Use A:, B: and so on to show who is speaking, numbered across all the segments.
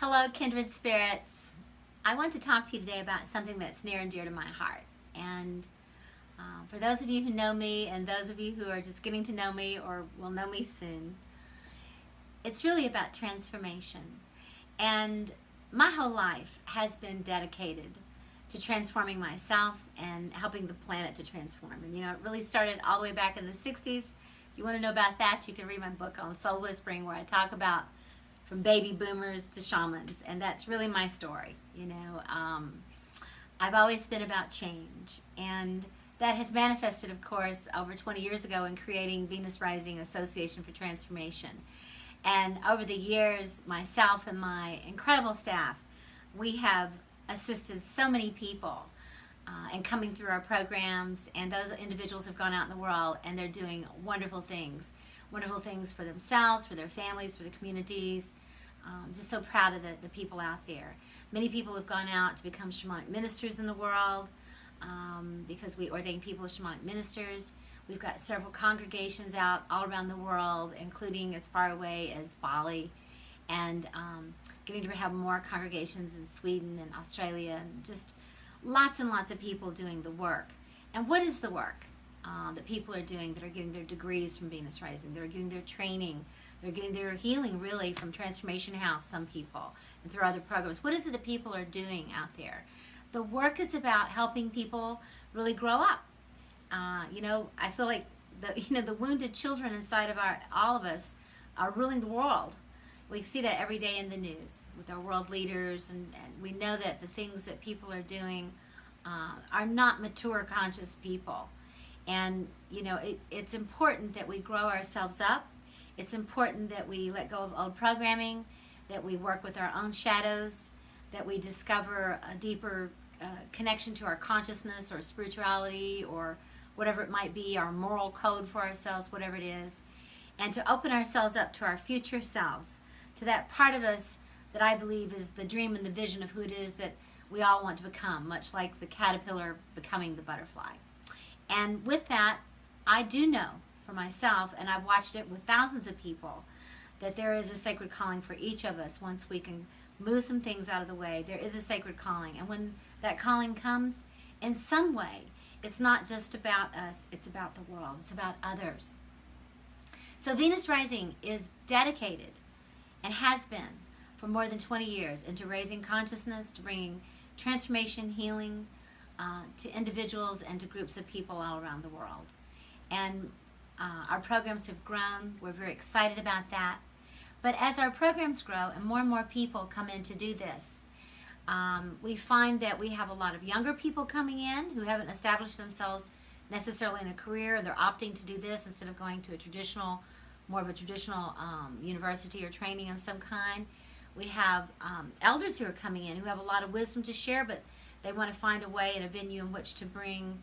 A: Hello, kindred spirits. I want to talk to you today about something that's near and dear to my heart. And for those of you who know me and those of you who are just getting to know me or will know me soon, it's really about transformation. And my whole life has been dedicated to transforming myself and helping the planet to transform. And it really started all the way back in the 60s. If you want to know about that, you can read my book on soul whispering, where I talk about from baby boomers to shamans, and that's really my story. I've always been about change, and that has manifested, of course, over 20 years ago in creating Venus Rising Association for Transformation. And over the years, myself and my incredible staff, we have assisted so many people in coming through our programs, and those individuals have gone out in the world and they're doing wonderful things for themselves, for their families, for their communities. Just so proud of the people out there. Many people have gone out to become shamanic ministers in the world because we ordain people as shamanic ministers. We've got several congregations out all around the world, including as far away as Bali, and getting to have more congregations in Sweden and Australia, and just lots and lots of people doing the work. And what is the work that people are doing that are getting their degrees from Venus Rising? They're getting their training. They're getting their healing, really, from Transformation House, some people, and through other programs. What is it that people are doing out there? The work is about helping people really grow up. I feel like the wounded children inside of all of us are ruling the world. We see that every day in the news with our world leaders, and we know that the things that people are doing are not mature, conscious people. And, it's important that we grow ourselves up. It's important that we let go of old programming, that we work with our own shadows, that we discover a deeper connection to our consciousness or spirituality or whatever it might be, our moral code for ourselves, whatever it is, and to open ourselves up to our future selves, to that part of us that I believe is the dream and the vision of who it is that we all want to become, much like the caterpillar becoming the butterfly. And with that, I do know for myself, and I've watched it with thousands of people, that there is a sacred calling for each of us. Once we can move some things out of the way, there is a sacred calling. And when that calling comes, in some way, it's not just about us, it's about the world, it's about others. So Venus Rising is dedicated, and has been for more than 20 years, into raising consciousness, to bringing transformation, healing to individuals and to groups of people all around the world. And our programs have grown. We're very excited about that. But as our programs grow and more people come in to do this, we find that we have a lot of younger people coming in who haven't established themselves necessarily in a career. They're opting to do this instead of going to more of a traditional university or training of some kind. We have elders who are coming in who have a lot of wisdom to share, but they want to find a way and a venue in which to bring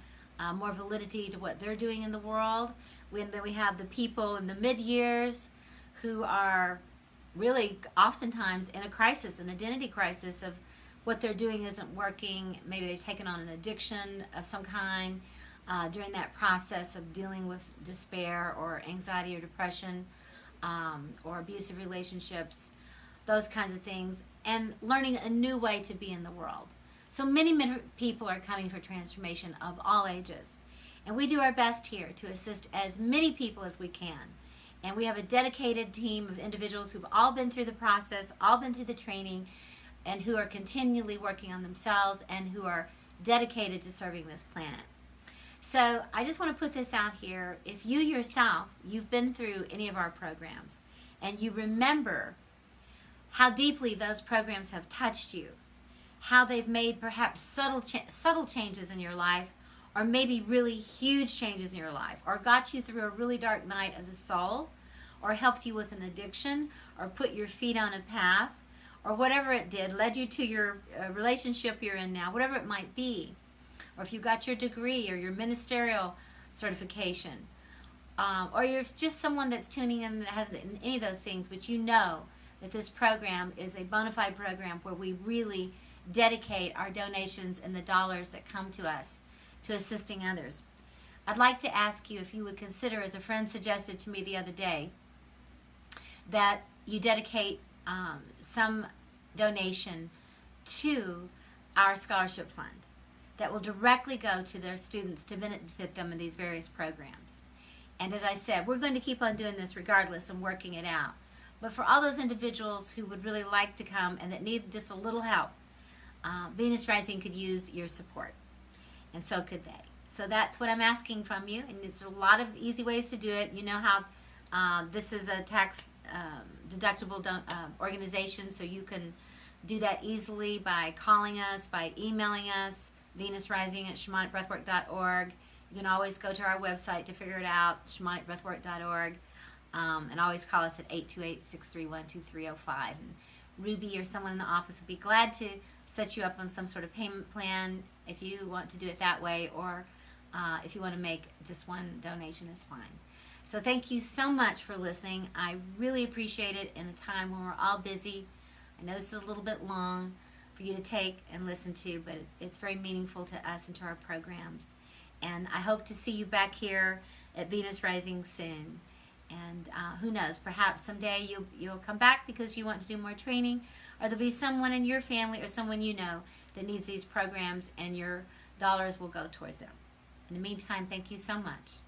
A: more validity to what they're doing in the world. Then we have the people in the mid-years who are really oftentimes in a crisis, an identity crisis of what they're doing isn't working. Maybe they've taken on an addiction of some kind during that process of dealing with despair or anxiety or depression or abusive relationships, those kinds of things, and learning a new way to be in the world. So many people are coming for transformation of all ages. And we do our best here to assist as many people as we can. And we have a dedicated team of individuals who've all been through the process, all been through the training, and who are continually working on themselves and who are dedicated to serving this planet. So I just want to put this out here. If you yourself, you've been through any of our programs, and you remember how deeply those programs have touched you, how they've made perhaps subtle changes in your life, or maybe really huge changes in your life, or got you through a really dark night of the soul, or helped you with an addiction, or put your feet on a path, or whatever it did, led you to your relationship you're in now, whatever it might be, or if you got your degree or your ministerial certification, or you're just someone that's tuning in that hasn't done any of those things, but you know that this program is a bona fide program where we really dedicate our donations and the dollars that come to us to assisting others. I'd like to ask you if you would consider, as a friend suggested to me the other day, that you dedicate some donation to our scholarship fund that will directly go to their students to benefit them in these various programs. And as I said, we're going to keep on doing this regardless and working it out. But for all those individuals who would really like to come and that need just a little help, Venus Rising could use your support. And so could they. So that's what I'm asking from you. And it's a lot of easy ways to do it. You know how this is a tax deductible organization, so you can do that easily by calling us, by emailing us, venusrising@shamanicbreathwork.org. You can always go to our website to figure it out, shamanicbreathwork.org, and always call us at 828-631-2305. And Ruby or someone in the office will be glad to set you up on some sort of payment plan if you want to do it that way, or if you want to make just one donation is fine. So thank you so much for listening. I really appreciate it in a time when we're all busy. I know this is a little bit long for you to take and listen to, but it's very meaningful to us and to our programs. And I hope to see you back here at Venus Rising soon. And who knows, perhaps someday you'll come back because you want to do more training, or there'll be someone in your family or someone you know that needs these programs, and your dollars will go towards them. In the meantime, thank you so much.